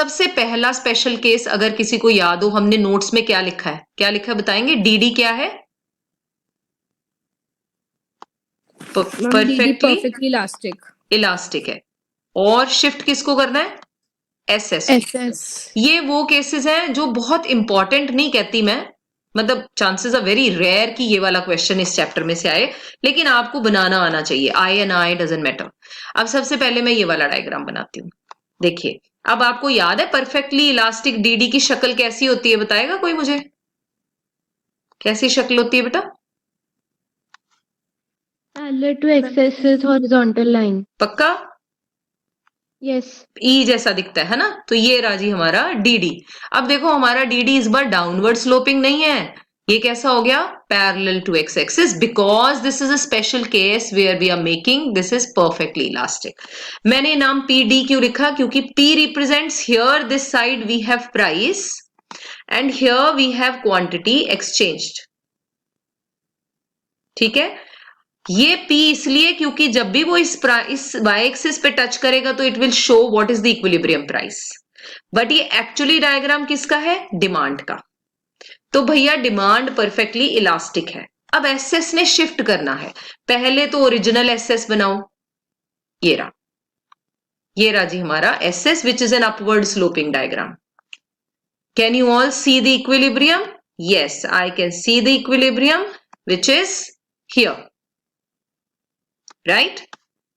सबसे पहला special case अगर किसी को याद हो, हमने नोट्स में क्या लिखा है, क्या लिखा है बताएंगे? डीडी क्या है? Perfectly elastic. इलास्टिक है। और शिफ्ट किसको करना है? एसएस को। एसएस। ये वो केसेस हैं जो बहुत इंपॉर्टेंट नहीं कहती मैं, मतलब चांसेस आर वेरी रेयर कि ये वाला क्वेश्चन इस चैप्टर में से आए, लेकिन आपको बनाना आना चाहिए। आई एंड आई डजंट मैटर। अब सबसे पहले मैं ये वाला डायग्राम बनाती हूँ। देखिए, अब आपको याद है परफेक्टली इलास्टिक डीडी की शक्ल कैसी होती है? बताएगा कोई मुझे? कैसी शक्ल होती है बेटा? Parallel to axes with horizontal line. पक्का? यस। ई जैसा दिखता है ना? तो ये रहा जी हमारा डीडी। अब देखो हमारा डीडी इस बार डाउनवर्ड स्लोपिंग नहीं है, ये कैसा हो गया? Parallel to X axis, because this is a special case where we are making this is perfectly elastic. मैंने नाम पी डी क्यों लिखा? क्योंकि P represents here this side we have price and here we have quantity exchanged. ठीक है, ये P इसलिए क्योंकि जब भी वो इस वाई एक्सिस पे टच करेगा तो it will show what is the equilibrium price. But ये एक्चुअली डायग्राम किसका है? डिमांड का। तो भैया डिमांड परफेक्टली इलास्टिक है। अब एसएस ने शिफ्ट करना है। पहले तो ओरिजिनल एसएस बनाओ। ये रहा जी हमारा SS which is an upward sloping diagram. Can you all see the equilibrium? Yes, I can see the equilibrium which is here, right?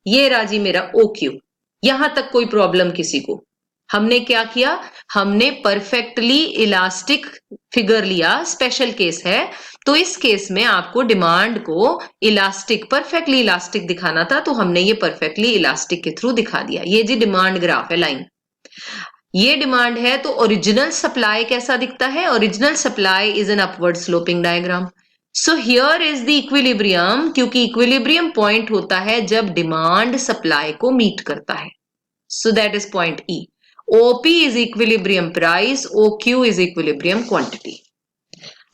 ये राजी मेरा OQ। यहां तक कोई प्रॉब्लम किसी को? हमने क्या किया? हमने परफेक्टली इलास्टिक फिगर लिया, स्पेशल केस है, तो इस केस में आपको डिमांड को इलास्टिक, परफेक्टली इलास्टिक दिखाना था, तो हमने ये परफेक्टली इलास्टिक के थ्रू दिखा दिया। ये जी डिमांड ग्राफ है, लाइन। ये डिमांड है, तो ओरिजिनल सप्लाई कैसा दिखता है? Original supply is an upward sloping diagram. So here is the equilibrium, क्योंकि इक्विलिब्रियम पॉइंट होता है जब डिमांड सप्लाई को मीट करता है। So that is point E। OP is equilibrium price, OQ is equilibrium quantity.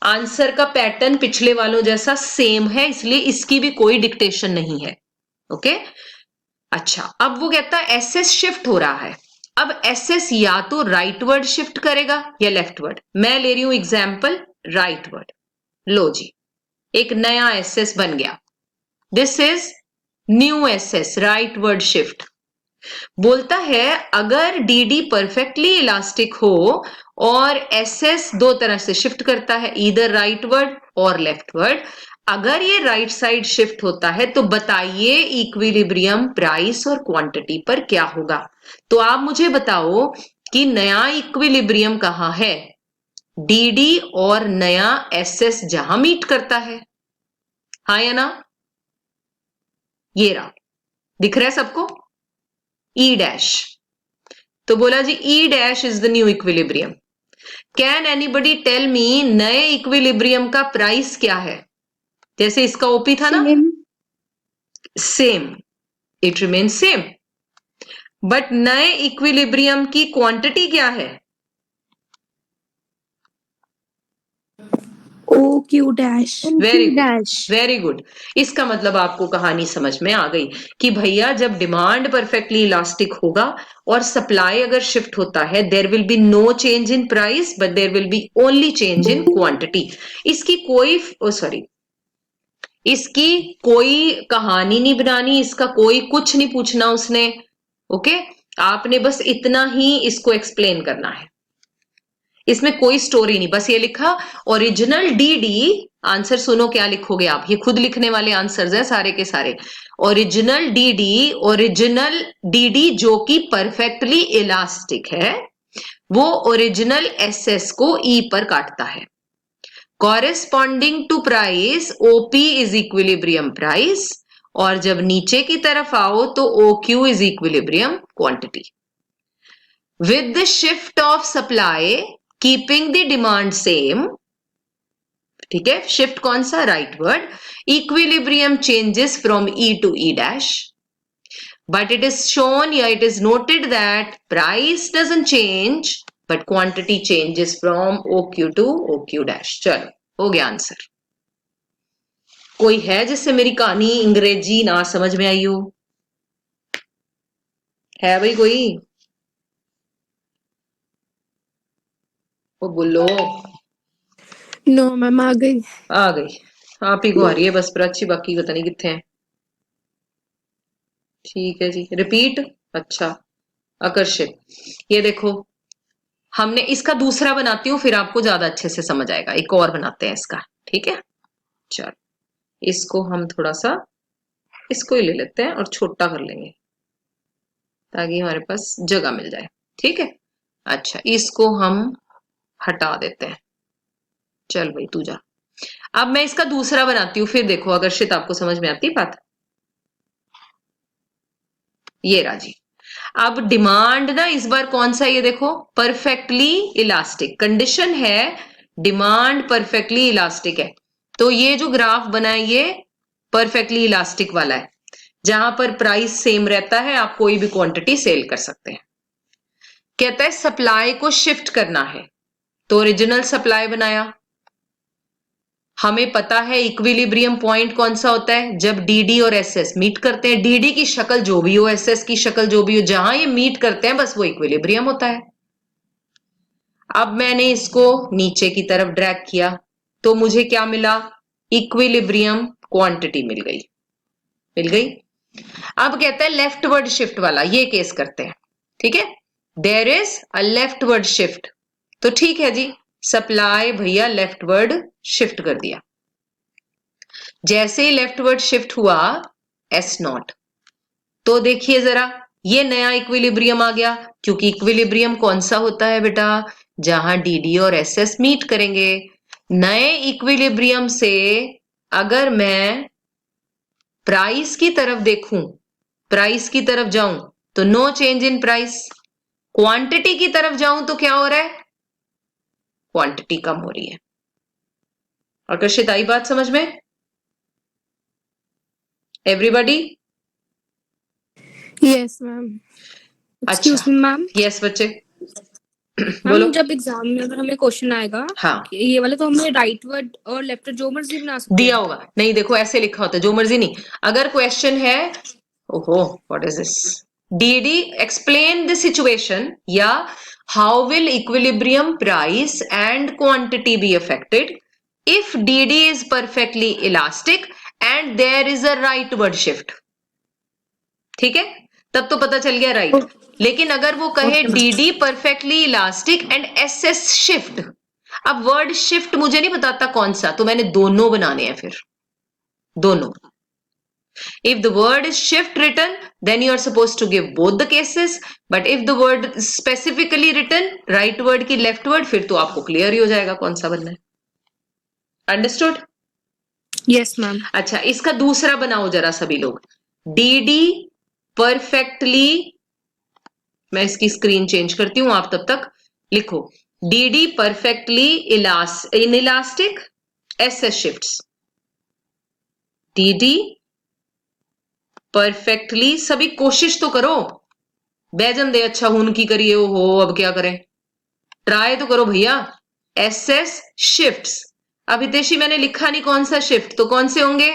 Answer का pattern पिछले वालों जैसा सेम है, इसलिए इसकी भी कोई डिक्टेशन नहीं है। ओके, अच्छा, अब वो कहता है एसएस शिफ्ट हो रहा है। अब एसएस या तो राइटवर्ड शिफ्ट करेगा या लेफ्टवर्ड। मैं ले रही हूं एग्जाम्पल राइटवर्ड। लो जी, एक नया एसएस बन गया। This is new SS, rightward shift. बोलता है अगर डीडी परफेक्टली इलास्टिक हो और एसएस दो तरह से शिफ्ट करता है, ईदर राइटवर्ड और लेफ्टवर्ड, अगर ये राइट साइड शिफ्ट होता है तो बताइए इक्विलिब्रियम प्राइस और क्वांटिटी पर क्या होगा। तो आप मुझे बताओ कि नया इक्विलिब्रियम कहां है? डीडी और नया एसएस जहां मीट करता है, हाँ या ना? ये रहा, दिख रहा है सबको? E dash. तो बोला जी E dash is the new equilibrium. Can anybody tell me नए इक्विलिब्रियम का प्राइस क्या है? जैसे इसका ओपी था ना, same, it remain same. But नए इक्विलिब्रियम की क्वांटिटी क्या है? OQ dash. Very good, very good. इसका मतलब आपको कहानी समझ में आ गई कि भैया जब डिमांड परफेक्टली इलास्टिक होगा और सप्लाई अगर शिफ्ट होता है, there will be no change in price but there will be only change in quantity. इसकी कोई इसकी कोई कहानी नहीं बनानी, इसका कोई कुछ नहीं पूछना उसने। ओके, आपने बस इतना ही इसको एक्सप्लेन करना है, इसमें कोई स्टोरी नहीं, बस ये लिखा ओरिजिनल डीडी। आंसर सुनो क्या लिखोगे आप, ये खुद लिखने वाले आंसर्स हैं सारे के सारे। ओरिजिनल डीडी जो कि परफेक्टली इलास्टिक है, वो ओरिजिनल एसएस को ई पर काटता है। Corresponding to price OP is equilibrium price, और जब नीचे की तरफ आओ तो OQ is equilibrium quantity. With the shift of supply keeping the demand same, ठीक है, शिफ्ट कौन सा? Rightward. Equilibrium changes from E to E dash, but it is shown या it is noted that price doesn't change but quantity changes from OQ to OQ dash. चलो, हो गया answer. कोई है जिससे मेरी कहानी अंग्रेजी ना समझ में आई हो? है भाई कोई? वो बोलो। नो मैम आ गई। आ गई। आप ही को आ रही है बस, प्राची बाकी पता नहीं कितने हैं। ठीक है जी, रिपीट। अच्छा, आकर्षित। ये देखो, हमने इसका दूसरा बनाती हूँ, फिर आपको ज्यादा अच्छे से समझ आएगा। एक और बनाते हैं इसका, ठीक है। चलो, इसको हम थोड़ा सा इसको ही ले लेते हैं और छोटा कर लेंगे ताकि हमारे पास जगह मिल जाए। ठीक है। अच्छा, इसको हम हटा देते हैं। चल भाई तू जा। अब मैं इसका दूसरा बनाती हूँ, फिर देखो आकर्षित आपको समझ में आती है बात। ये राजी। अब डिमांड ना इस बार कौन सा, ये देखो, परफेक्टली इलास्टिक कंडीशन है। डिमांड परफेक्टली इलास्टिक है, तो ये जो ग्राफ बना है ये परफेक्टली इलास्टिक वाला है, जहां पर प्राइस सेम रहता है, आप कोई भी क्वांटिटी सेल कर सकते हैं। कहता है सप्लाई को शिफ्ट करना है, तो ओरिजिनल सप्लाई बनाया। हमें पता है इक्विलिब्रियम पॉइंट कौन सा होता है, जब डीडी और एसएस मीट करते हैं। डीडी की शक्ल जो भी हो, एसएस की शक्ल जो भी हो, जहां ये मीट करते हैं बस वो इक्विलिब्रियम होता है। अब मैंने इसको नीचे की तरफ ड्रैग किया तो मुझे क्या मिला, इक्विलिब्रियम क्वांटिटी मिल गई। मिल गई। अब कहता है लेफ्टवर्ड शिफ्ट वाला, ये केस करते हैं। ठीक है, there is a leftward shift. तो ठीक है जी, सप्लाई भैया लेफ्टवर्ड शिफ्ट कर दिया। जैसे ही लेफ्टवर्ड शिफ्ट हुआ एस नॉट, तो देखिए जरा, ये नया इक्विलिब्रियम आ गया, क्योंकि इक्विलिब्रियम कौन सा होता है बेटा, जहां डीडी और एसएस मीट करेंगे। नए इक्विलिब्रियम से अगर मैं प्राइस की तरफ देखूं, प्राइस की तरफ जाऊं तो no change in price. Quantity की तरफ जाऊं तो क्या हो रहा है, क्वांटिटी कम हो रही है। आकर्षित आई बात समझ में everybody? Yes ma'am. Excuse me ma'am. Yes बच्चे बोलो। मैम जब एग्जाम में अगर हमें क्वेश्चन आएगा हाँ, कि ये वाला, तो हमें राइट वर्ड और लेफ्ट जो मर्जी बना सकते दिया हैं। होगा नहीं, देखो ऐसे लिखा होता है, जो मर्जी नहीं। अगर क्वेश्चन है, ओहो what is this, DD explain the situation, या how will equilibrium price and quantity be affected if DD is perfectly elastic and there is a rightward shift. ठीक है, तब तो पता चल गया राइट। लेकिन अगर वो कहे DD perfectly elastic and SS shift, अब वर्ड शिफ्ट मुझे नहीं बताता कौन सा, तो मैंने दोनों बनाने हैं फिर, दोनों। If the word is shift written, then you are supposed to give both the cases. But if the word is specifically written, right word की left word, फिर तो आपको क्लियर ही हो जाएगा कौन सा बनना है। अंडरस्टूड? Yes ma'am. अच्छा, इसका दूसरा बनाओ जरा सभी लोग। डीडी परफेक्टली, मैं इसकी स्क्रीन चेंज करती हूं, आप तब तक लिखो। DD perfectly inelastic SS shifts. DD perfectly, सभी कोशिश तो करो, बैजन दे अच्छा हूं की करिए हो, अब क्या करें, ट्राई तो करो भैया। एसएस शिफ्ट्स, अब हितेशी मैंने लिखा नहीं कौन सा शिफ्ट, तो कौन से होंगे,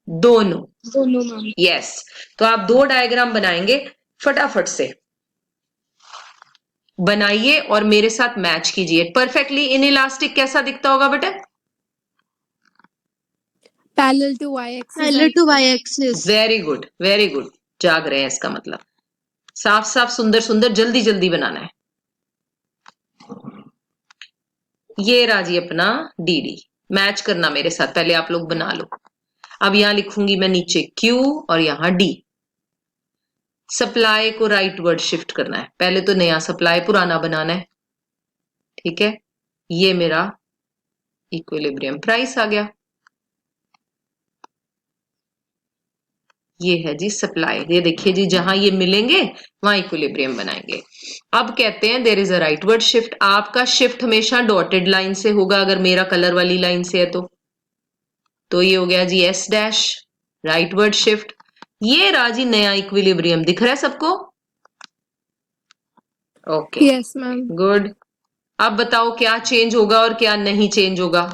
दोनों। दोनों मैम। यस, तो आप दो डायग्राम बनाएंगे, फटाफट से बनाइए और मेरे साथ मैच कीजिए। परफेक्टली इनइलास्टिक कैसा दिखता होगा बेटा, parallel to Y axis. Parallel to y-axis. Very good very good, जाग रहे हैं, इसका मतलब साफ साफ सुंदर सुंदर जल्दी जल्दी बनाना है। ये राजी अपना डीडी, मैच करना मेरे साथ, पहले आप लोग बना लो। अब यहां लिखूंगी मैं नीचे क्यू और यहां डी। सप्लाई को राइट वर्ड शिफ्ट करना है, पहले तो नया सप्लाई पुराना बनाना है। ठीक है, ये मेरा इक्विलिब्रियम प्राइस आ गया। ये है जी सप्लाई, ये देखिए जी, जहां ये मिलेंगे वहां इक्विलिब्रियम बनाएंगे। अब कहते हैं there is a rightward shift. आपका शिफ्ट हमेशा डॉटेड लाइन से होगा, अगर मेरा कलर वाली लाइन से है तो ये हो गया G S dash, right word shift. ये राजी नया इक्विलिब्रियम दिख रहा है सबको? Okay yes ma'am. गुड। अब बताओ क्या चेंज होगा और क्या नहीं चेंज होगा।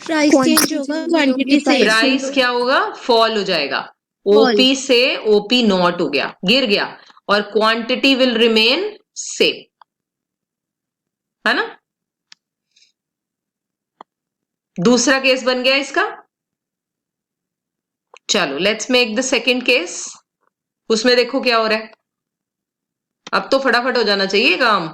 Price change होगा, quantity same. प्राइस क्या होगा, फॉल हो जाएगा, Fall. ओपी से ओपी नॉट हो गया, गिर गया, और क्वांटिटी विल रिमेन सेम। है ना। दूसरा केस बन गया इसका। चलो let's make the second case. उसमें देखो क्या हो रहा है। अब तो फटाफट हो जाना चाहिए काम।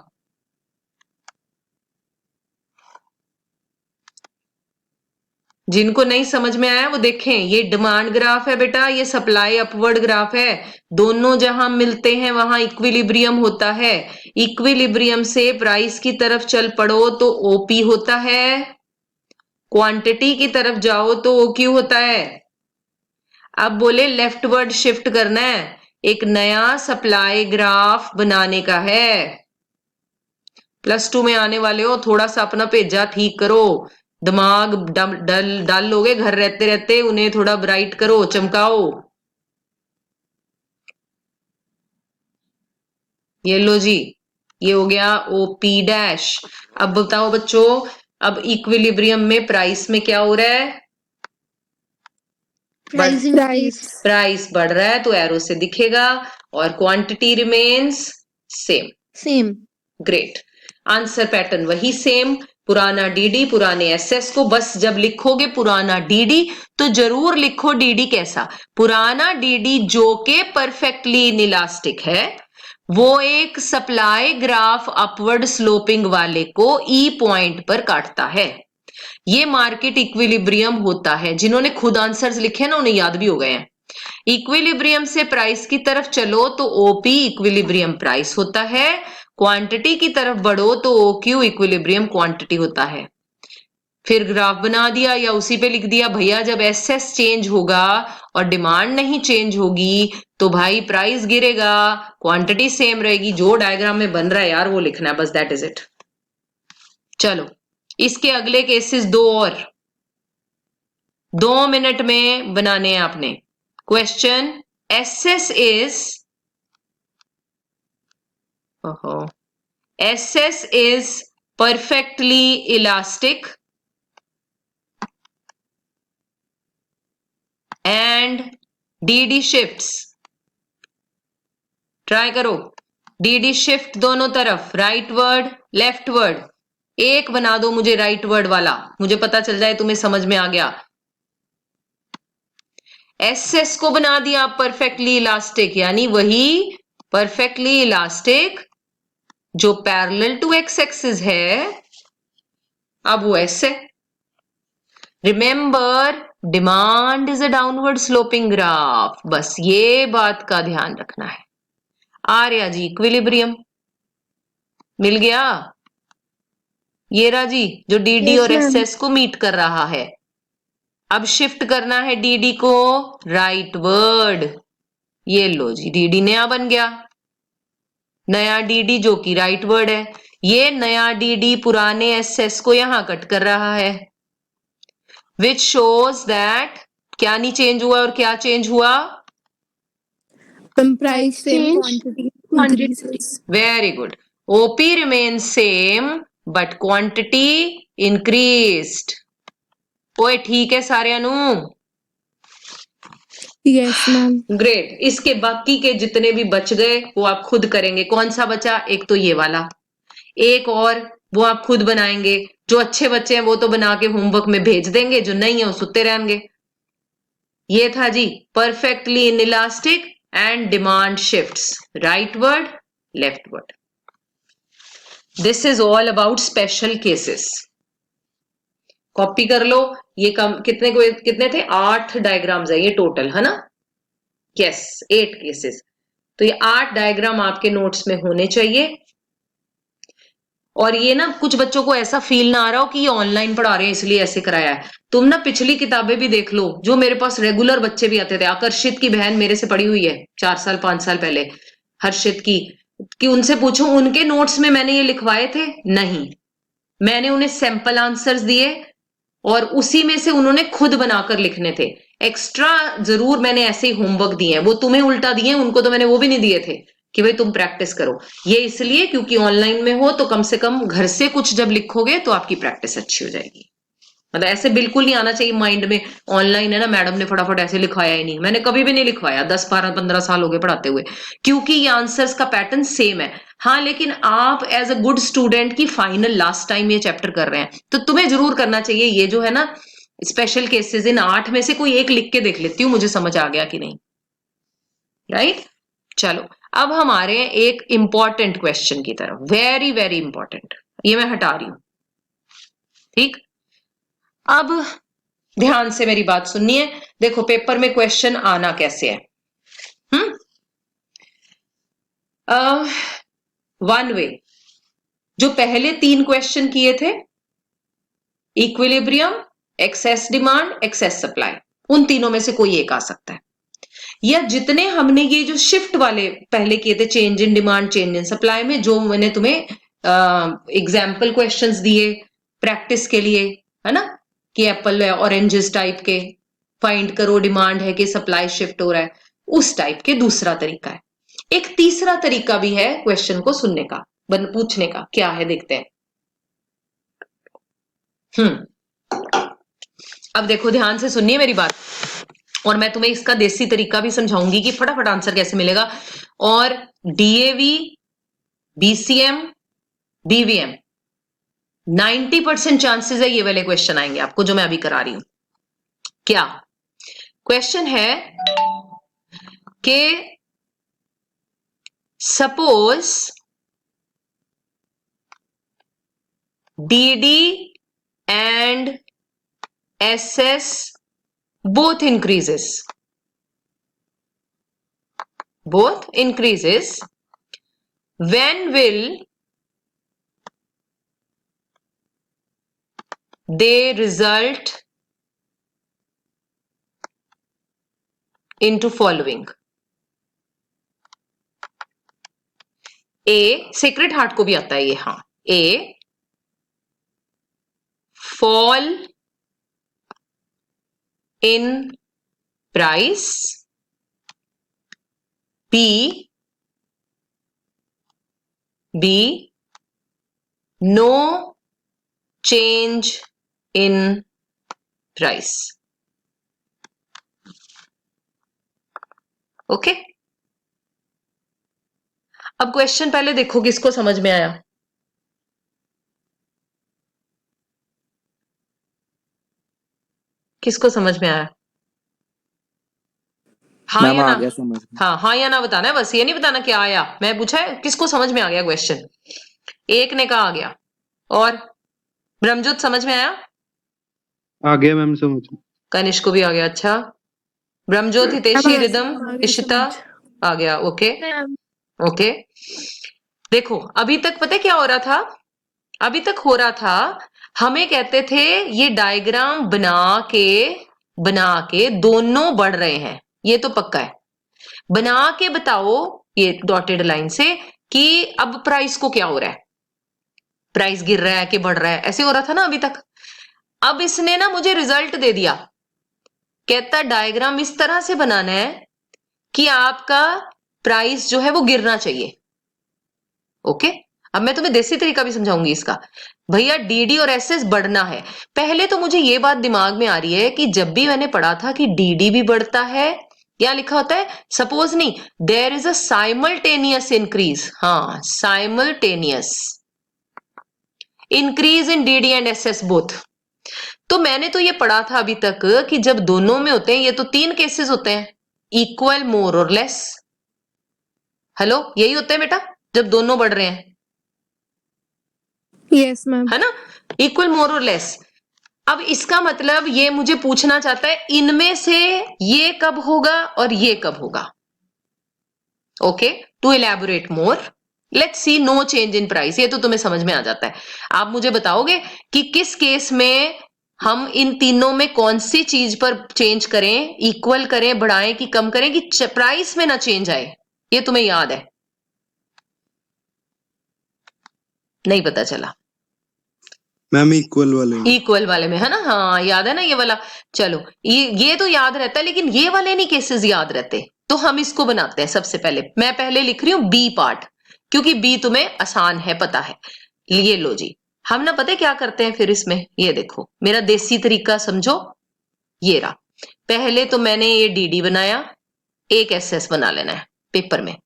जिनको नहीं समझ में आया वो देखें, ये डिमांड ग्राफ है बेटा, ये सप्लाई अपवर्ड ग्राफ है। दोनों जहां मिलते हैं वहां इक्विलिब्रियम होता है। इक्विलिब्रियम से प्राइस की तरफ चल पड़ो तो ओपी होता है, क्वांटिटी की तरफ जाओ तो ओक्यू होता है। अब बोले लेफ्टवर्ड शिफ्ट करना है, एक नया सप्लाई ग्राफ बनाने का है। +2 में आने वाले हो, थोड़ा सा अपना भेजा ठीक करो। दिमाग डाल लोगे घर रहते रहते, उन्हें थोड़ा ब्राइट करो, चमकाओ। ये लो जी, ये हो गया ओपी डैश। अब बताओ बच्चों, अब इक्विलिब्रियम में प्राइस में क्या हो रहा है? Price increase. प्राइस बढ़ रहा है तो एरो से दिखेगा, और quantity remains same. Same. Great. Answer pattern वही सेम। पुराना डीडी पुराने एसएस को, बस जब लिखोगे पुराना डीडी तो जरूर लिखो डीडी कैसा। पुराना डीडी जो के परफेक्टली इनइलास्टिक है, वो एक सप्लाई ग्राफ अपवर्ड स्लोपिंग वाले को ई पॉइंट पर काटता है। ये मार्केट इक्विलिब्रियम होता है। जिन्होंने खुद आंसर्स लिखे ना उन्हें याद भी हो गए हैं। इक्विलिब्रियम से प्राइस की तरफ चलो तो ओपी इक्विलिब्रियम प्राइस होता है, क्वांटिटी की तरफ बढ़ो तो ओक्यू इक्विलिब्रियम क्वांटिटी होता है। फिर ग्राफ बना दिया या उसी पे लिख दिया, भैया जब एसएस चेंज होगा और डिमांड नहीं चेंज होगी तो भाई प्राइस गिरेगा, क्वांटिटी सेम रहेगी। जो डायग्राम में बन रहा है यार वो लिखना है बस, दैट इज इट। चलो इसके अगले केसेस दो और 2 मिनट में बनाने हैं आपने। Question, SS is perfectly elastic and DD shifts. Try करो, डीडी शिफ्ट दोनों तरफ, राइट वर्ड लेफ्ट वर्ड। एक बना दो मुझे राइट वर्ड वाला, मुझे पता चल जाए तुम्हें समझ में आ गया। एसएस को बना दिया परफेक्टली इलास्टिक, यानी वही परफेक्टली इलास्टिक जो पैरेलल टू एक्स एक्सिस है। अब वो ऐसे, remember demand is a downward sloping graph, बस ये बात का ध्यान रखना है। आर्या जी इक्विलिब्रियम मिल गया। ये रहा जी जो डीडी Yes, और ma'am. एसएस को मीट कर रहा है। अब शिफ्ट करना है डीडी को राइट वर्ड। ये लो जी डीडी नया बन गया, नया डीडी जो कि राइट वर्ड है। ये नया डीडी पुराने एसएस को यहां कट कर रहा है, विच शोज दैट क्या नहीं चेंज हुआ और क्या चेंज हुआ। Price same, Change. quantity Quantity. increases. Very good. OP remains same but quantity increased. ओए ठीक है सारे अनु। Yes, ma'am. ग्रेट। इसके बाकी के जितने भी बच गए वो आप खुद करेंगे। कौन सा बचा? एक तो ये वाला, एक और वो आप खुद बनाएंगे। जो अच्छे बच्चे हैं वो तो बना के होमवर्क में भेज देंगे, जो नहीं है वो सुते रहेंगे। ये था जी perfectly inelastic and demand shifts, rightward leftward. This is all about special cases. Copy कर लो। ये कितने थे? 8 डायग्राम्स है ये टोटल, है ना? Yes 8 cases. तो ये 8 डायग्राम आपके नोट्स में होने चाहिए। और ये ना कुछ बच्चों को ऐसा फील ना आ रहा हो कि ये ऑनलाइन पढ़ा रहे हैं इसलिए ऐसे कराया है। तुम ना पिछली किताबें भी देख लो, जो मेरे पास रेगुलर बच्चे भी आते थे। आकर्षित की बहन मेरे से पढ़ी हुई है 4 साल 5 साल पहले, हर्षित की, कि उनसे पूछो उनके नोट्स में मैंने ये लिखवाए थे? नहीं, मैंने उन्हें सैंपल आंसर्स दिए और उसी में से उन्होंने खुद बनाकर लिखने थे। एक्स्ट्रा जरूर मैंने ऐसे ही होमवर्क दिए हैं, वो तुम्हें उल्टा दिए, उनको तो मैंने वो भी नहीं दिए थे कि भाई तुम प्रैक्टिस करो। ये इसलिए क्योंकि ऑनलाइन में हो तो कम से कम घर से कुछ जब लिखोगे तो आपकी प्रैक्टिस अच्छी हो जाएगी। मतलब ऐसे बिल्कुल नहीं आना चाहिए माइंड में, ऑनलाइन है ना मैडम ने फटाफट ऐसे लिखवाया ही नहीं, मैंने कभी भी नहीं लिखवाया, 10 12 15 साल हो गए पढ़ाते हुए, क्योंकि ये आंसर्स का पैटर्न सेम है। हाँ लेकिन आप एज अ गुड स्टूडेंट की फाइनल लास्ट टाइम ये चैप्टर कर रहे हैं तो तुम्हें जरूर करना चाहिए ये जो है ना स्पेशल केसेस, इन 8 में से कोई एक लिख के देख लेती हूँ मुझे समझ आ गया कि नहीं, राइट। चलो अब हमारे एक इंपॉर्टेंट क्वेश्चन की तरफ, वेरी वेरी इंपॉर्टेंट, ये मैं हटा रही हूं, ठीक। अब ध्यान से मेरी बात सुनिए, देखो पेपर में क्वेश्चन आना कैसे है। वन वे, जो पहले 3 क्वेश्चन किए थे, equilibrium, excess demand, excess supply, उन तीनों में से कोई एक आ सकता है, या जितने हमने ये जो शिफ्ट वाले पहले किए थे, change in demand change in supply में, जो मैंने तुम्हें एग्जाम्पल क्वेश्चंस दिए प्रैक्टिस के लिए, है ना, कि एप्पल है ऑरेंजेस टाइप के, फाइंड करो डिमांड है कि सप्लाई शिफ्ट हो रहा है, उस टाइप के दूसरा तरीका है। एक तीसरा तरीका भी है क्वेश्चन को सुनने का, पूछने का, क्या है देखते हैं। अब देखो ध्यान से सुनिए मेरी बात, और मैं तुम्हें इसका देसी तरीका भी समझाऊंगी कि फटाफट आंसर कैसे मिलेगा। और डीएवी, बीसीएम, बीवीएम 90% चांसेस है ये वाले क्वेश्चन आएंगे आपको जो मैं अभी करा रही हूं। क्या क्वेश्चन है कि suppose DD and SS both increases, when will they result into following? A, सेक्रेट हार्ट को भी आता है ये, हाँ, A, fall in price, B, no change in price. Okay अब क्वेश्चन पहले देखो किसको समझ में आया। किसको समझ में आया? हाँ या ना? गया समझ में। हाँ या ना बताना है, बस ये नहीं बताना क्या आया। मैं पूछा है किसको समझ में आ गया क्वेश्चन, एक ने कहा आ गया। और ब्रह्मजोत समझ में आया? आ गया मैम समझ में। कनिष्क को भी आ गया। अच्छा ब्रह्मजोत, हितेशी, रिदम, इशिता आ गया। ओके ओके देखो अभी तक पता है क्या हो रहा था? अभी तक हो रहा था हमें कहते थे ये डायग्राम बना के दोनों बढ़ रहे हैं, ये तो पक्का है। बना के बताओ ये डॉटेड लाइन से कि अब प्राइस को क्या हो रहा है, प्राइस गिर रहा है कि बढ़ रहा है, ऐसे हो रहा था ना अभी तक। अब इसने ना मुझे रिजल्ट दे दिया, कहता डायग्राम इस तरह से बनाना है कि आपका प्राइस जो है वो गिरना चाहिए। ओके अब मैं तुम्हें देसी तरीका भी समझाऊंगी इसका। भैया डीडी और एसएस बढ़ना है। पहले तो मुझे ये बात दिमाग में आ रही है कि जब भी मैंने पढ़ा था कि डीडी भी बढ़ता है, क्या लिखा होता है, सपोज नहीं, there is a simultaneous increase, हाँ simultaneous increase in DD and SS both. तो मैंने तो ये पढ़ा था अभी तक कि जब दोनों में होते हैं, ये तो 3 केसेस होते हैं, इक्वल, मोर और लेस। हेलो यही होते हैं बेटा जब दोनों बढ़ रहे हैं, यस मैम, है ना, इक्वल, मोर और लेस। अब इसका मतलब ये मुझे पूछना चाहता है इनमें से ये कब होगा और ये कब होगा। Okay to elaborate more let's see no change in price, ये तो तुम्हें समझ में आ जाता है। आप मुझे बताओगे कि किस केस में हम इन तीनों में कौन सी चीज पर चेंज करें, इक्वल करें, बढ़ाएं कि कम करें कि प्राइस में ना चेंज आए, ये तुम्हें याद है? नहीं पता चला मैम इक्वल वाले में, है ना, हाँ याद है ना ये वाला। चलो ये तो याद रहता है, लेकिन ये वाले नहीं केसेस याद रहते, तो हम इसको बनाते हैं। सबसे पहले मैं पहले लिख रही हूं बी पार्ट, क्योंकि बी तुम्हें आसान है, पता है। ये लो जी, हम ना पता है क्या करते हैं फिर इसमें, ये देखो मेरा देसी तरीका समझो, ये रहा। पहले तो मैंने ये डीडी बनाया, एक एसएस बना लेना है पेपर में,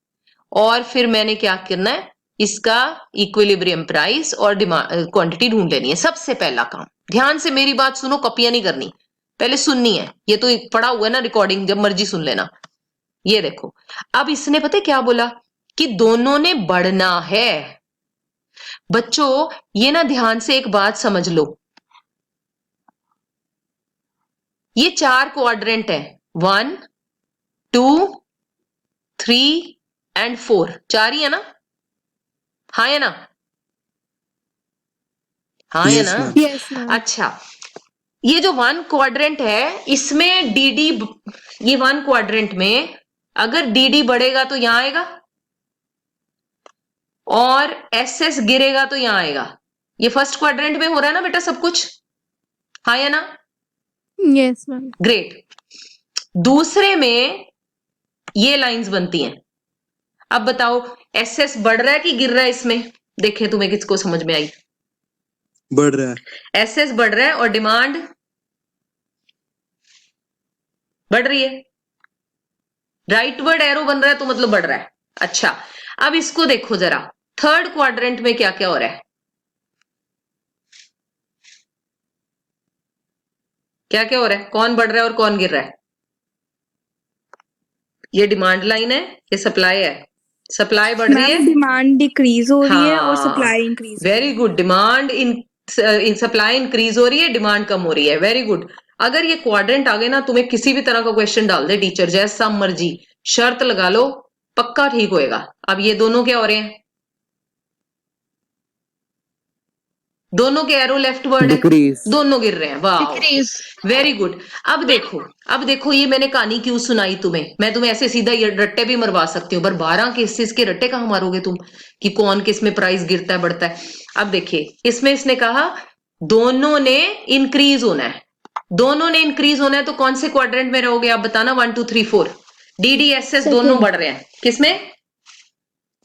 और फिर मैंने क्या करना है, इसका इक्विलिब्रियम प्राइस और डिमांड क्वांटिटी ढूंढ लेनी है। सबसे पहला काम, ध्यान से मेरी बात सुनो, कॉपियां नहीं करनी, पहले सुननी है। ये तो पड़ा हुआ है ना रिकॉर्डिंग, जब मर्जी सुन लेना। ये देखो, अब इसने पता है क्या बोला कि दोनों ने बढ़ना है। बच्चों ये ना ध्यान से एक बात समझ लो, ये 4 क्वाड्रेंट है, 1 2 3 एंड 4, 4 ही है ना? हाँ है ना? हाँ है Yes, ना? ma'am. Yes, ma'am. अच्छा, ये जो 1 क्वाड्रेंट है इसमें डीडी, ये 1 क्वाड्रेंट में अगर डीडी बढ़ेगा तो यहां आएगा, और एसएस गिरेगा तो यहां आएगा। ये फर्स्ट क्वाड्रेंट में हो रहा है ना बेटा सब कुछ, हाँ या ना? Yes, ma'am. ग्रेट। दूसरे में ये लाइंस बनती हैं। अब बताओ एसएस बढ़ रहा है कि गिर रहा है इसमें, देखें तुम्हें किसको समझ में आई। बढ़ रहा है। एसएस बढ़ रहा है और डिमांड बढ़ रही है, राइटवर्ड एरो बन रहा है तो मतलब बढ़ रहा है। अच्छा, अब इसको देखो जरा, थर्ड क्वाड्रेंट में क्या क्या हो रहा है, क्या क्या हो रहा है, कौन बढ़ रहा है और कौन गिर रहा है? ये डिमांड लाइन है, ये सप्लाई है। सप्लाई बढ़ रही है, मैम डिमांड डिक्रीज हो रही है और हाँ, supply increase. Very good. Demand in supply increase हो रही है, डिमांड कम हो रही है, वेरी गुड। अगर ये क्वाड्रेंट आ गए ना, तुम्हें किसी भी तरह का क्वेश्चन डाल दे टीचर, जैसा मर्जी शर्त लगा लो, पक्का ठीक होएगा। अब ये दोनों क्या हो रहे हैं, दोनों के एरो लेफ्ट वर्ड है, दोनों गिर रहे हैं, वाह वेरी गुड। अब देखो ये मैंने कहानी क्यों सुनाई तुम्हें, मैं तुम्हें ऐसे सीधा ये रट्टे भी मरवा सकती हूँ, पर 12 केसेस के रट्टे कहां मारोगे तुम कि कौन किस में प्राइस गिरता है बढ़ता है। अब देखिए इसमें इसने कहा दोनों ने इंक्रीज होना है, दोनों ने इंक्रीज होना है, तो कौन से क्वाड्रेंट में रहोगे आप बताना? 1 2 3 4 डीडीएसएस दोनों बढ़ रहे हैं, किसमें?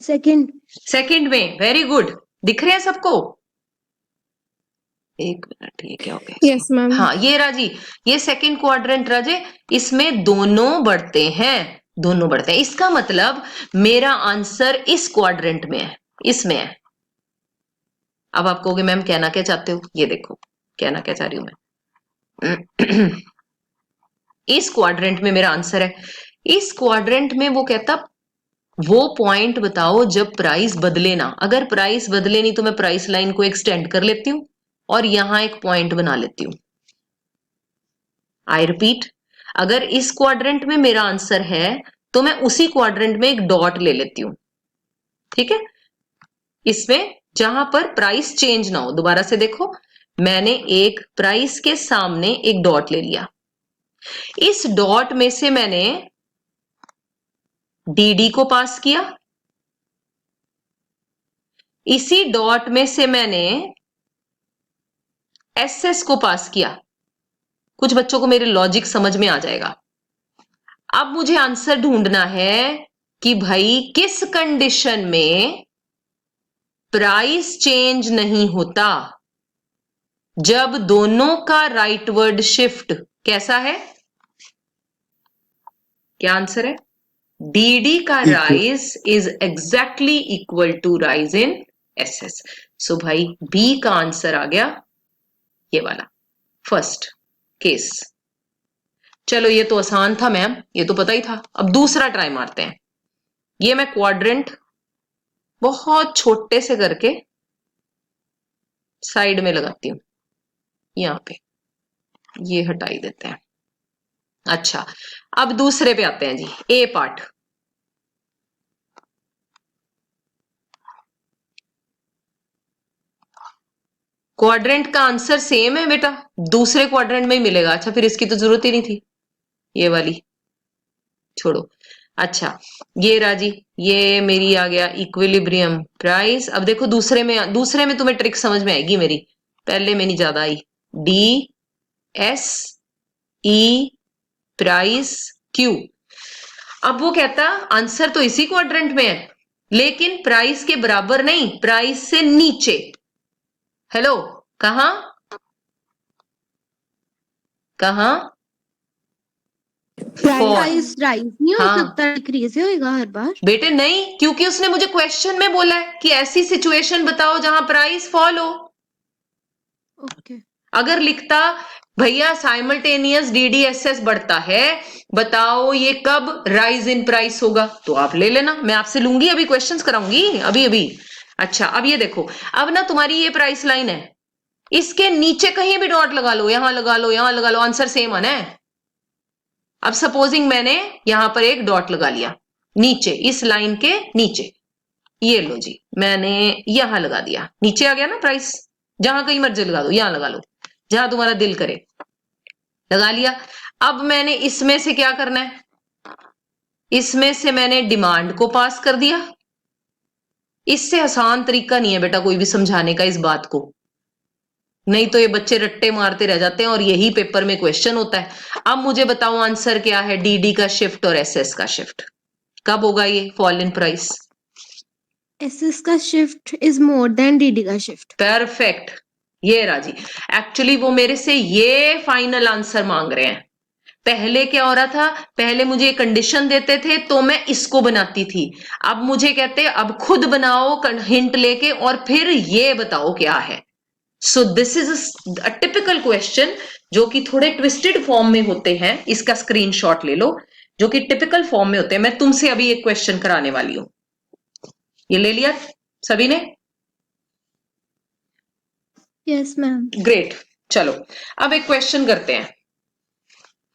सेकंड में, वेरी गुड। दिख रहे हैं सबको? एक मिनट, ये क्या हो गया? Yes ma'am. हाँ ये राजी, ये सेकंड क्वाड्रेंट राजे, इसमें दोनों बढ़ते हैं, दोनों बढ़ते हैं। इसका मतलब मेरा आंसर इस क्वाड्रेंट में है, इसमें है। अब आप कहोगे मैम कहना क्या चाहते हो, ये देखो कहना क्या चाह रही हूं मैं। इस क्वाड्रेंट में मेरा आंसर है, इस क्वाड्रेंट में वो कहता वो पॉइंट बताओ जब प्राइस बदले ना, अगर प्राइस बदले नहीं तो मैं प्राइस लाइन को एक्सटेंड कर लेती हूं और यहां एक पॉइंट बना लेती हूं। आई रिपीट, अगर इस क्वाड्रेंट में मेरा आंसर है तो मैं उसी क्वाड्रेंट में एक डॉट ले लेती हूं, ठीक है, इसमें जहां पर प्राइस चेंज ना हो। दोबारा से देखो, मैंने एक प्राइस के सामने एक डॉट ले लिया, इस डॉट में से मैंने डीडी को पास किया, इसी डॉट में से मैंने एसएस को पास किया। कुछ बच्चों को मेरे लॉजिक समझ में आ जाएगा। अब मुझे आंसर ढूंढना है कि भाई किस कंडीशन में प्राइस चेंज नहीं होता, जब दोनों का राइटवर्ड शिफ्ट कैसा है? क्या आंसर है? डीडी का rise is exactly equal to rise in SS. So भाई बी का आंसर आ गया ये वाला, फर्स्ट केस। चलो ये तो आसान था मैम, ये तो पता ही था। अब दूसरा ट्राई मारते हैं। ये मैं क्वाड्रेंट बहुत छोटे से करके साइड में लगाती हूं, यहां पे ये हटाई देते हैं। अच्छा, अब दूसरे पे आते हैं जी, ए पार्ट। क्वाड्रेंट का आंसर सेम है बेटा, दूसरे क्वाड्रेंट में ही मिलेगा। अच्छा फिर इसकी तो जरूरत ही नहीं थी, ये वाली छोड़ो। अच्छा ये राजी, ये मेरी आ गया इक्विलिब्रियम प्राइस। अब देखो दूसरे में तुम्हें ट्रिक समझ में आएगी मेरी, पहले में नहीं ज्यादा आई। D S E price Q. अब वो कहता आंसर तो इसी क्वाड्रेंट में है, लेकिन प्राइस के बराबर नहीं, प्राइस से नीचे। हेलो, कहाँ कहाँ For- प्राइस राइज नहीं हो हाँ। सकता, डिक्रीज होएगा हर बार। बेटे नहीं, क्योंकि उसने मुझे क्वेश्चन में बोला है कि ऐसी सिचुएशन बताओ जहां प्राइस फॉल हो। ओके। अगर लिखता भैया साइमल्टेनियस डीडीएसएस बढ़ता है, बताओ ये कब राइज इन प्राइस होगा, तो आप ले लेना, मैं आपसे लूंगी, अभी क्वेश्चंस कराऊंगी अभी अभी। अच्छा, अब ये देखो, अब ना तुम्हारी ये प्राइस लाइन है, इसके नीचे कहीं भी डॉट लगा लो, यहां लगा लो, यहां लगा लो, आंसर सेम है ना। अब सपोजिंग मैंने यहां पर एक डॉट लगा लिया नीचे, इस लाइन के नीचे, ये लो जी, मैंने यहां लगा दिया, नीचे आ गया ना प्राइस, जहां कहीं मर्जी लगा दो, यहां लगा लो, जहां तुम्हारा दिल करे, लगा लिया। अब मैंने इसमें से क्या करना है, इसमें से मैंने डिमांड को पास कर दिया। इससे आसान तरीका नहीं है बेटा कोई भी समझाने का इस बात को, नहीं तो ये बच्चे रट्टे मारते रह जाते हैं और यही पेपर में क्वेश्चन होता है। अब मुझे बताओ आंसर क्या है, डीडी का शिफ्ट और एसएस का शिफ्ट कब होगा ये फॉल इन प्राइस? एसएस का shift is more than DD का शिफ्ट। परफेक्ट, ये राजी, एक्चुअली वो मेरे से ये फाइनल आंसर मांग रहे हैं। पहले क्या हो रहा था, पहले मुझे कंडीशन देते थे तो मैं इसको बनाती थी, अब मुझे कहते अब खुद बनाओ हिंट लेके और फिर ये बताओ क्या है। So this is a typical question जो कि थोड़े ट्विस्टेड फॉर्म में होते हैं, इसका स्क्रीनशॉट ले लो, जो कि टिपिकल फॉर्म में होते हैं। मैं तुमसे अभी एक क्वेश्चन कराने वाली हूं, ये ले लिया सभी ने? Yes ma'am. ग्रेट, चलो अब एक क्वेश्चन करते हैं,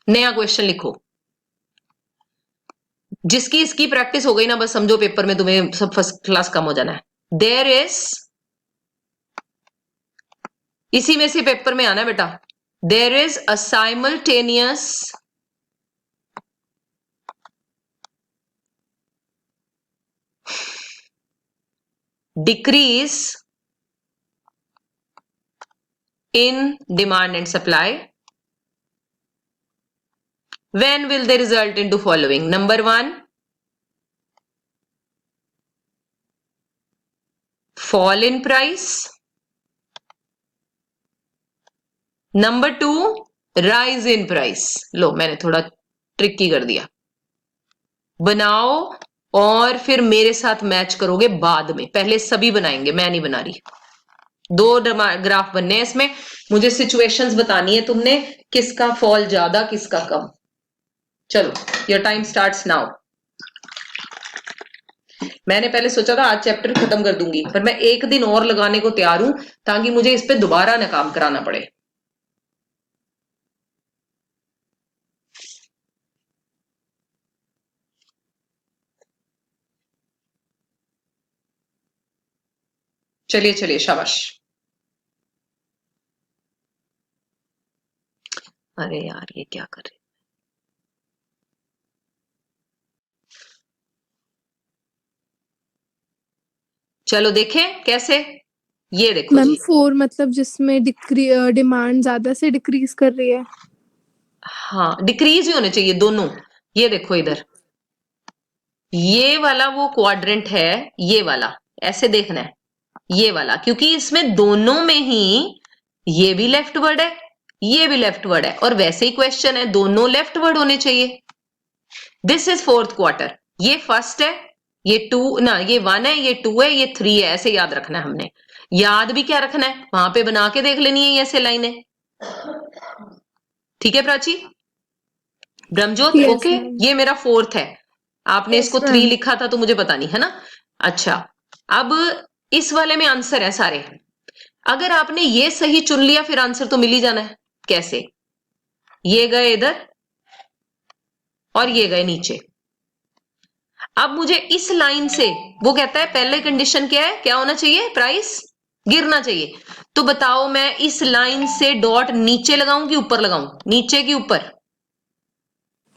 नया क्वेश्चन लिखो, जिसकी इसकी प्रैक्टिस हो गई ना, बस समझो पेपर में तुम्हें सब फर्स्ट क्लास कम हो जाना है। देयर इज, इसी में से पेपर में आना है बेटा, there is a simultaneous decrease in demand and supply. When will they result into following? Number 1, fall in price. Number 2, rise in price. लो मैंने थोड़ा ट्रिकी कर दिया, बनाओ और फिर मेरे साथ मैच करोगे बाद में, पहले सभी बनाएंगे, मैं नहीं बना रही। दो ग्राफ बनने हैं इसमें, मुझे सिचुएशंस बतानी है तुमने, किसका फॉल ज्यादा किसका कम। चलो योर टाइम स्टार्ट्स नाउ। मैंने पहले सोचा था आज चैप्टर खत्म कर दूंगी, पर मैं एक दिन और लगाने को तैयार हूं ताकि मुझे इस पे दोबारा ना काम कराना पड़े। चलिए चलिए, शाबाश। अरे यार ये क्या कर रहे, चलो देखें कैसे, ये देखो मैम जी, 4 मतलब जिसमें डिमांड ज्यादा से डिक्रीज कर रही है। हाँ डिक्रीज ही होने चाहिए दोनों। ये देखो इधर, ये वाला वो क्वाड्रेंट है, ये वाला ऐसे देखना है, ये वाला, क्योंकि इसमें दोनों में ही ये भी लेफ्ट वर्ड है, ये भी लेफ्ट वर्ड है, और वैसे ही क्वेश्चन है दोनों लेफ्ट वर्ड होने चाहिए। दिस इज फोर्थ क्वार्टर, ये फर्स्ट है, ये 2 ना, ये 1 है, ये 2 है, ये 3 है, ऐसे याद रखना है हमने। याद भी क्या रखना है, वहां पे बना के देख लेनी है ऐसे लाइनें। ठीक है प्राची, ब्रह्मजोत, Yes, ओके। ma'am. ये मेरा फोर्थ है, आपने Yes, इसको ma'am. 3 लिखा था तो मुझे पता नहीं है ना। अच्छा, अब इस वाले में आंसर है सारे, अगर आपने ये सही चुन लिया फिर आंसर तो मिल ही जाना है। कैसे, ये गए इधर और ये गए नीचे। अब मुझे इस लाइन से, वो कहता है पहले कंडीशन क्या है, क्या होना चाहिए, प्राइस गिरना चाहिए, तो बताओ मैं इस लाइन से डॉट नीचे लगाऊं कि ऊपर लगाऊं, नीचे कि ऊपर?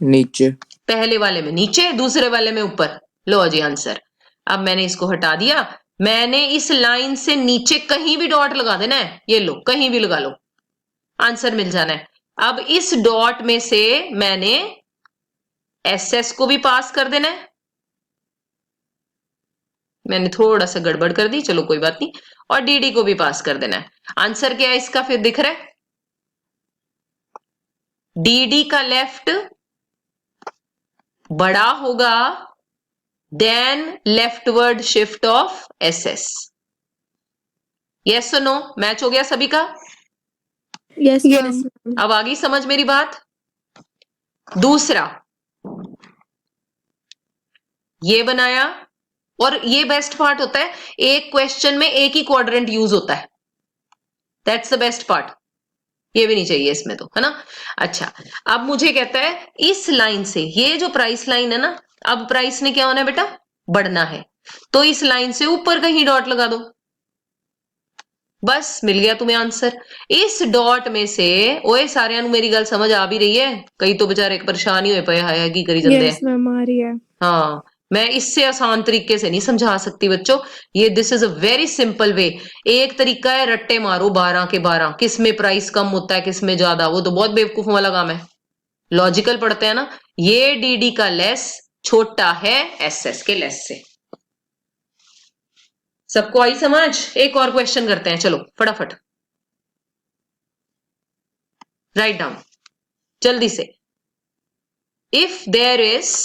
नीचे। पहले वाले में नीचे, दूसरे वाले में ऊपर। लो जी आंसर। अब मैंने इसको हटा दिया, मैंने इस लाइन से नीचे कहीं भी डॉट लगा देना है, ये लो कहीं भी लगा लो, आंसर मिल जाना है। अब इस डॉट में से मैंने एसएस को भी पास कर देना है, मैंने थोड़ा सा गड़बड़ कर दी, चलो कोई बात नहीं। और डीडी को भी पास कर देना है। आंसर क्या है इसका फिर दिख रहा है? डीडी का लेफ्ट बड़ा होगा then leftward shift of SS. Yes और नो? मैच हो गया सभी का? Yes Yes, ma'am. ma'am. अब आ गई समझ मेरी बात? दूसरा ये बनाया, और ये बेस्ट पार्ट होता है, एक क्वेश्चन में एक ही क्वाड्रेंट यूज होता है। That's the best part. ये भी नहीं चाहिए इसमें तो, है ना? अच्छा, अब मुझे कहता है इस लाइन से, ये जो प्राइस लाइन है ना, अब प्राइस ने क्या होना है बेटा? बढ़ना है। तो इस लाइन से ऊपर कहीं डॉट लगा दो, बस मिल गया तुम्हें आंसर। इस डॉट में से, ओए सारिਆਂ ਨੂੰ मेरी गल समझ आ भी रही है? कई तो बेचारे परेशान ही हुए पे, हाय की करी जाते यस मैम आ रही है। हाँ, मैं इससे आसान तरीके से नहीं समझा सकती बच्चों। ये this is a very simple way. एक तरीका है रट्टे मारो 12 के 12, किस में प्राइस कम होता है किस में ज्यादा, वो तो बहुत बेवकूफों वाला काम है। लॉजिकल पढ़ते हैं ना। ये डीडी का लेस छोटा है एसएस के लेस से। सबको आई समझ? एक और क्वेश्चन करते हैं, चलो फटाफट राइट डाउन जल्दी से। If there is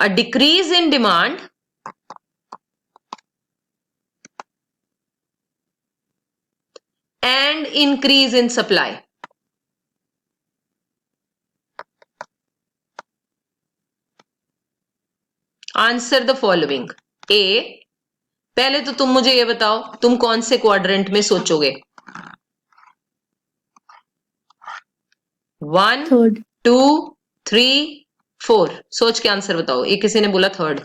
a decrease in demand and increase in supply, answer the following. A, पहले तो तुम मुझे ये बताओ तुम कौन से क्वाड्रेंट में सोचोगे? 1 थर्ड। 2 3 4, सोच के आंसर बताओ। ये किसी ने बोला थर्ड।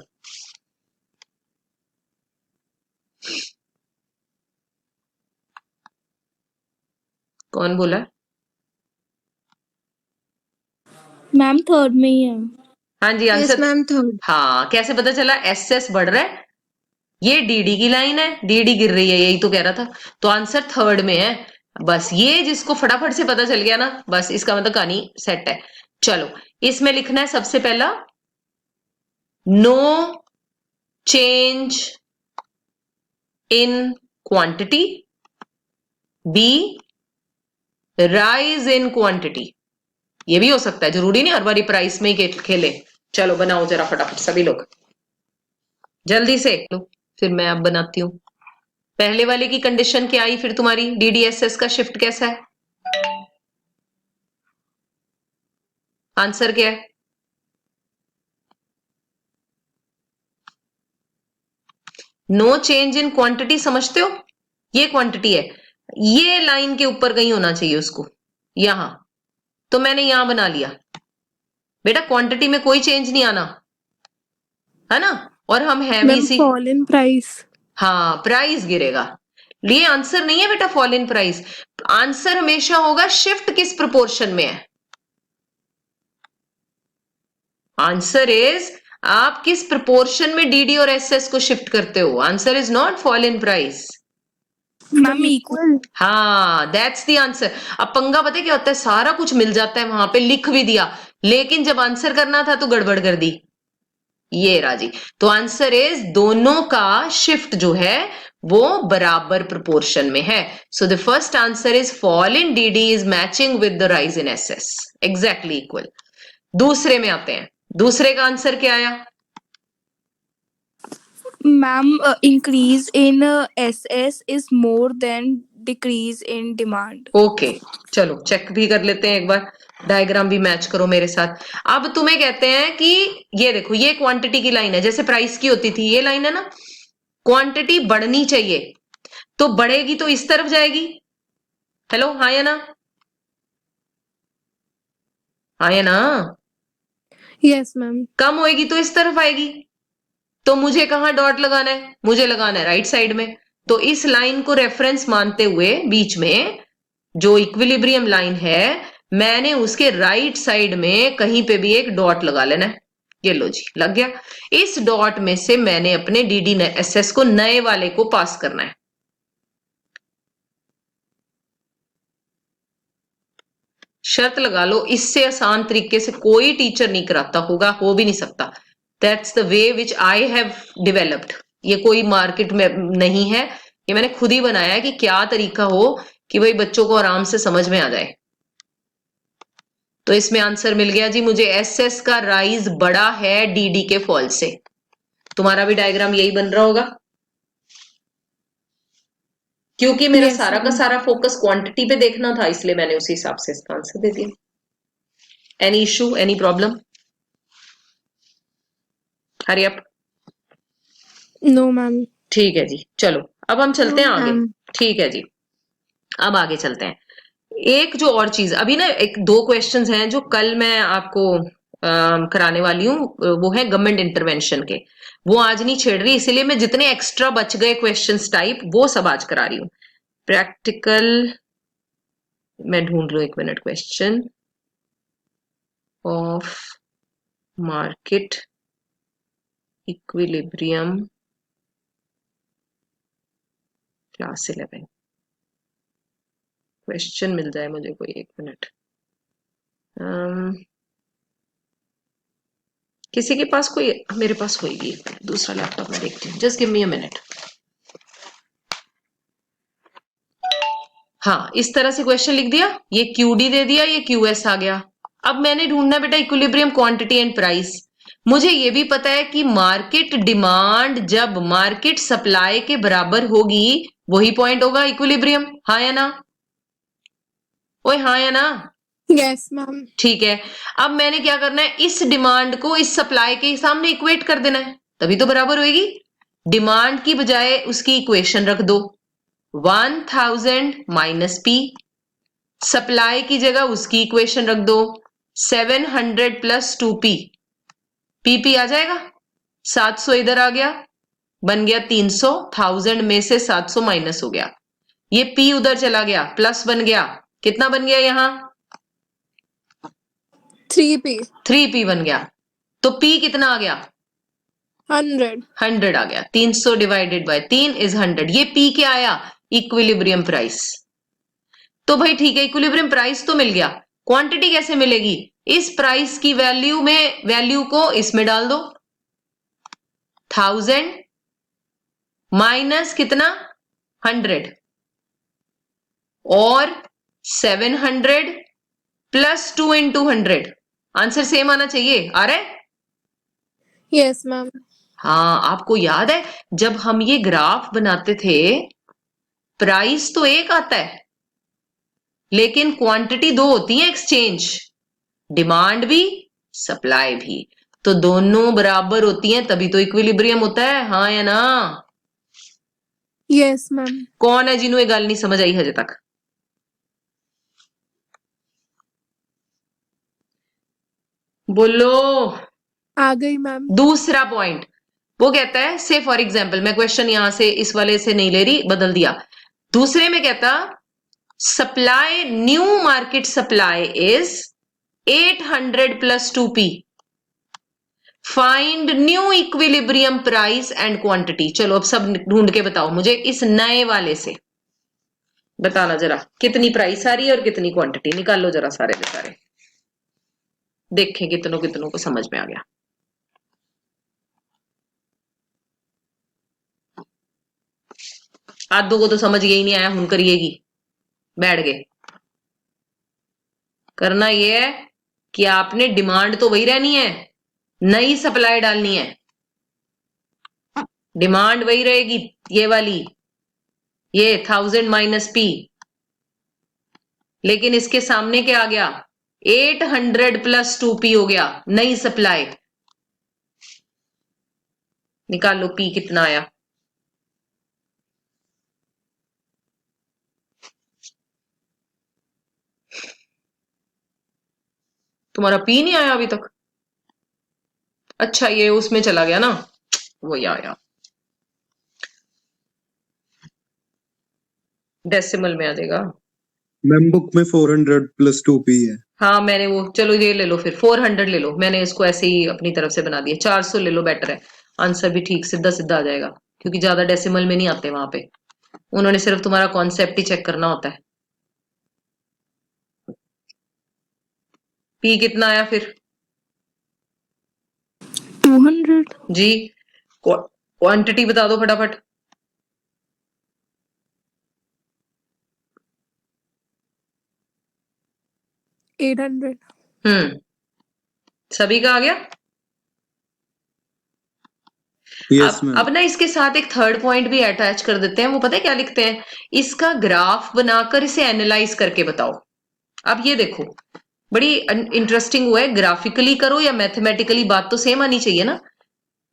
कौन बोला? मैम थर्ड में ही है। हाँ जी Yes, आंसर। ma'am. Third. हाँ, कैसे पता चला? एसएस बढ़ रहा है, ये डीडी की लाइन है, डीडी गिर रही है, यही तो कह रहा था। तो आंसर थर्ड में है। बस ये जिसको फटाफट से पता चल गया ना, बस इसका मतलब कहानी सेट है। चलो इसमें लिखना है सबसे पहला, no change in quantity, B rise in quantity. ये भी हो सकता है, जरूरी नहीं हर बारी प्राइस में ही खेले। चलो बनाओ जरा फटाफट सभी लोग जल्दी से। लो फिर मैं अब बनाती हूं। पहले वाले की कंडीशन क्या आई फिर तुम्हारी? डीडीएसएस का शिफ्ट कैसा है? आंसर क्या है? नो चेंज इन क्वांटिटी समझते हो? ये क्वांटिटी है, ये लाइन के ऊपर कहीं होना चाहिए उसको, यहां। तो मैंने यहां बना लिया। बेटा क्वांटिटी में कोई चेंज नहीं आना, है ना? और हम है भी मैम इसी। Fall in price. हाँ, प्राइस गिरेगा। ये आंसर नहीं है बेटा फॉल इन प्राइस। आंसर हमेशा होगा शिफ्ट किस प्रोपोर्शन में है। आंसर इज आप किस प्रोपोर्शन में डीडी और एसएस को शिफ्ट करते हो। Answer is not fall in price. Ma'am equal. हाँ, दैट्स द आंसर। अब पंगा पता है क्या होता है? सारा कुछ मिल जाता है, वहां पे लिख भी दिया, लेकिन जब आंसर करना था तो गड़बड़ कर दी। ये राजी। तो आंसर इज दोनों का शिफ्ट जो है वो बराबर प्रोपोर्शन में है। So the first answer is fall in DD is matching with the rise in SS, exactly equal. दूसरे में आते हैं। दूसरे का आंसर क्या आया? Ma'am increase in SS is more than decrease in demand. Okay, चलो चेक भी कर लेते हैं एक बार, डायग्राम भी मैच करो मेरे साथ। अब तुम्हें कहते हैं कि ये देखो, ये क्वांटिटी की लाइन है, जैसे प्राइस की होती थी ये लाइन है ना। क्वांटिटी बढ़नी चाहिए, तो बढ़ेगी तो इस तरफ जाएगी। हेलो, हाँ या ना? हाँ या ना? Yes ma'am. कम होएगी तो इस तरफ आएगी। तो मुझे कहां डॉट लगाना है? मुझे लगाना है राइट साइड में। तो इस लाइन को रेफरेंस मानते हुए बीच में जो इक्विलिब्रियम लाइन है, मैंने उसके राइट साइड में कहीं पे भी एक डॉट लगा लेना है। ये लो जी, लग गया। इस डॉट में से मैंने अपने डीडी एसएस को नए वाले को पास करना है। शर्त लगा लो, इससे आसान तरीके से कोई टीचर नहीं कराता होगा, हो भी नहीं सकता। That's the way which I have developed. ये कोई मार्केट में नहीं है, ये मैंने खुद ही बनाया है कि क्या तरीका हो कि भाई बच्चों को आराम से समझ में आ जाए। तो इसमें आंसर मिल गया जी मुझे, एसएस का राइज बड़ा है डीडी के फॉल से। तुम्हारा भी डायग्राम यही बन रहा होगा, क्योंकि मेरा Yes, सारा का ma'am. सारा फोकस क्वांटिटी पे देखना था, इसलिए मैंने उसी हिसाब से इसका आंसर दे दिया। Any issue, any problem? Hurry up. No, ma'am. ठीक है जी, चलो अब हम चलते हैं No, आगे। ma'am. ठीक है जी, अब आगे चलते हैं। एक जो और चीज अभी ना, एक दो क्वेश्चंस हैं जो कल मैं आपको कराने वाली हूँ, वो है गवर्नमेंट इंटरवेंशन के। वो आज नहीं छेड़ रही, इसीलिए मैं जितने एक्स्ट्रा बच गए क्वेश्चंस टाइप वो सब आज करा रही हूँ। प्रैक्टिकल, मैं ढूंढ लूं एक minute, question of market equilibrium class 11। Question मिल जाए मुझे कोई, एक मिनट। किसी के पास कोई, मेरे पास होगी, दूसरा लैपटॉप में देखती हूँ, just give me a minute. हाँ, इस तरह से क्वेश्चन लिख दिया, ये क्यूडी दे दिया, ये क्यूएस आ गया। अब मैंने ढूंढना है बेटा इक्विलिब्रियम क्वांटिटी एंड प्राइस। मुझे ये भी पता है कि मार्केट डिमांड जब मार्केट सप्लाई के बराबर होगी वही पॉइंट होगा इक्विलिब्रियम। हाँ या ना? ओए हाँ या ना? Yes, ma'am. ठीक है, अब मैंने क्या करना है, इस डिमांड को इस सप्लाई के सामने इक्वेट कर देना है, तभी तो बराबर होएगी। डिमांड की बजाय उसकी इक्वेशन रख दो, 1000 माइनस पी। सप्लाई की जगह उसकी इक्वेशन रख दो, 700 प्लस 2p। पी आ जाएगा, 700 इधर आ गया, बन गया 300। 1000 में से 700 माइनस हो गया, ये p उधर चला गया, प्लस बन गया, कितना बन गया यहां? 3p. 3p बन गया। तो p कितना आ गया? 100. 100 आ गया। 300 डिवाइडेड बाय 3 इज 100। ये p क्या आया? Equilibrium price. तो भाई ठीक है, इक्विलिब्रियम प्राइस तो मिल गया, क्वांटिटी कैसे मिलेगी? इस प्राइस की वैल्यू में, वैल्यू को इसमें डाल दो, 1000 माइनस कितना? 100 और 700 प्लस 2 इंटू 100। आंसर सेम आना चाहिए, आ रहा है? Yes, ma'am. हाँ, आपको याद है जब हम ये ग्राफ बनाते थे, प्राइस तो एक आता है लेकिन क्वांटिटी दो होती है एक्सचेंज, डिमांड भी सप्लाई भी, तो दोनों बराबर होती हैं तभी तो इक्विलिब्रियम होता है। हाँ या ना? Yes, ma'am. कौन है जिन्हों ये गल नहीं समझ आई हजे तक? बोलो। आ गई, ma'am. दूसरा पॉइंट वो कहता है, से फॉर एग्जाम्पल, मैं क्वेश्चन यहां से इस वाले से नहीं ले रही, बदल दिया। दूसरे में कहता supply, new market supply is 800 plus 2p, find new equilibrium price and quantity. चलो अब सब ढूंढ के बताओ मुझे, इस नए वाले से बताना जरा, कितनी प्राइस आ रही है और कितनी क्वांटिटी। निकालो जरा सारे के सारे, देखें कितनों कितनों को समझ में आ गया। आधों को तो समझ यही नहीं आया, हुन करिएगी, बैठ गए। करना यह है कि आपने डिमांड तो वही रहनी है, नई सप्लाई डालनी है, डिमांड वही रहेगी, ये वाली, ये 1000 माइनस पी, लेकिन इसके सामने क्या आ गया? 800 प्लस 2p हो गया, नई सप्लाई। निकालो p कितना आया। तुम्हारा p नहीं आया अभी तक? अच्छा, ये उसमें चला गया ना, वो आया, डेसिमल में आ जाएगा। मैम बुक में 400 प्लस 2p है। हाँ मैंने वो, चलो ये ले लो फिर, 400 ले लो, मैंने इसको ऐसे ही अपनी तरफ से बना दिया। 400 ले लो, बेटर है, आंसर भी ठीक सीधा सीधा आ जाएगा, क्योंकि ज्यादा डेसिमल में नहीं आते वहां पे, उन्होंने सिर्फ तुम्हारा कॉन्सेप्ट ही चेक करना होता है। पी कितना आया फिर? 200. जी क्वांटिटी बता दो फटाफट। 800. सभी का आ गया। Yes, अब ma'am. ना इसके साथ एक थर्ड पॉइंट भी अटैच कर देते हैं। वो पता है क्या लिखते हैं? इसका ग्राफ बनाकर इसे एनालाइज करके बताओ। अब ये देखो, बड़ी इंटरेस्टिंग हुआ है। ग्राफिकली करो या मैथमेटिकली, बात तो सेम आनी चाहिए ना।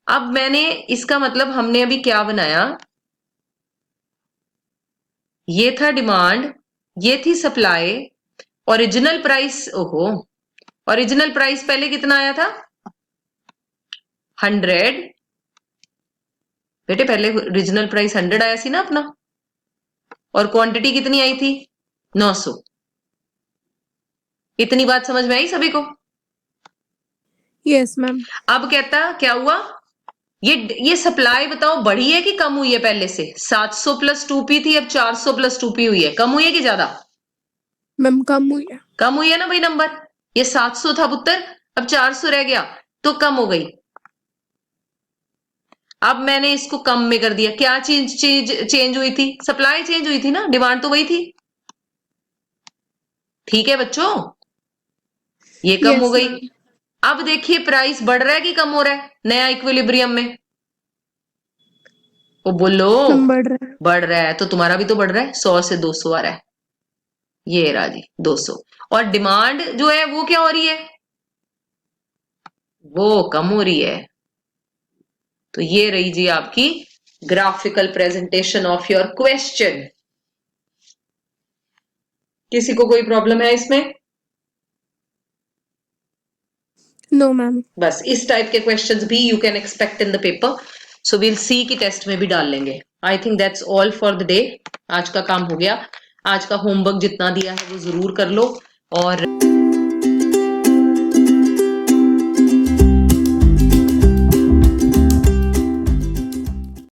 अब मैंने इसका मतलब, हमने अभी क्या बनाया, ये था डिमांड, ये थी सप्लाई, ओरिजिनल प्राइस। ओहो, ओरिजिनल प्राइस पहले कितना आया था? 100। बेटे पहले ओरिजिनल प्राइस 100 आया सी ना अपना, और क्वांटिटी कितनी आई थी? 900। इतनी बात समझ में आई सभी को? Yes, ma'am. अब कहता क्या हुआ, ये सप्लाई बताओ बढ़ी है कि कम हुई है? पहले से 700 प्लस 2p थी, अब 400 प्लस 2p हुई है। कम हुई है कि ज्यादा? Ma'am, कम हुई है. कम हुई है ना भाई नंबर। ये 700 था पुत्र, अब 400 रह गया, तो कम हो गई। अब मैंने इसको कम में कर दिया। क्या चेंज हुई थी? सप्लाई चेंज हुई थी ना, डिमांड तो वही थी। ठीक है बच्चों, ये कम हो Yes, गई। ma'am. अब देखिए प्राइस बढ़ रहा है कि कम हो रहा है नया इक्विलिब्रियम में? वो बोलो Ma'am, बढ़ रहा है. बढ़ रहा है, तो तुम्हारा भी तो बढ़ रहा है। 100 से 200 आ रहा है, ये रहा जी 200। और डिमांड जो है वो क्या हो रही है? वो कम हो रही है। तो ये रही जी आपकी graphical presentation of your question. किसी को कोई प्रॉब्लम है इसमें? No, ma'am. बस इस टाइप के क्वेश्चंस भी you can expect in the paper, so will see कि टेस्ट में भी डाल लेंगे। I think that's all for the day. आज का काम हो गया। आज का होमवर्क जितना दिया है वो जरूर कर लो। और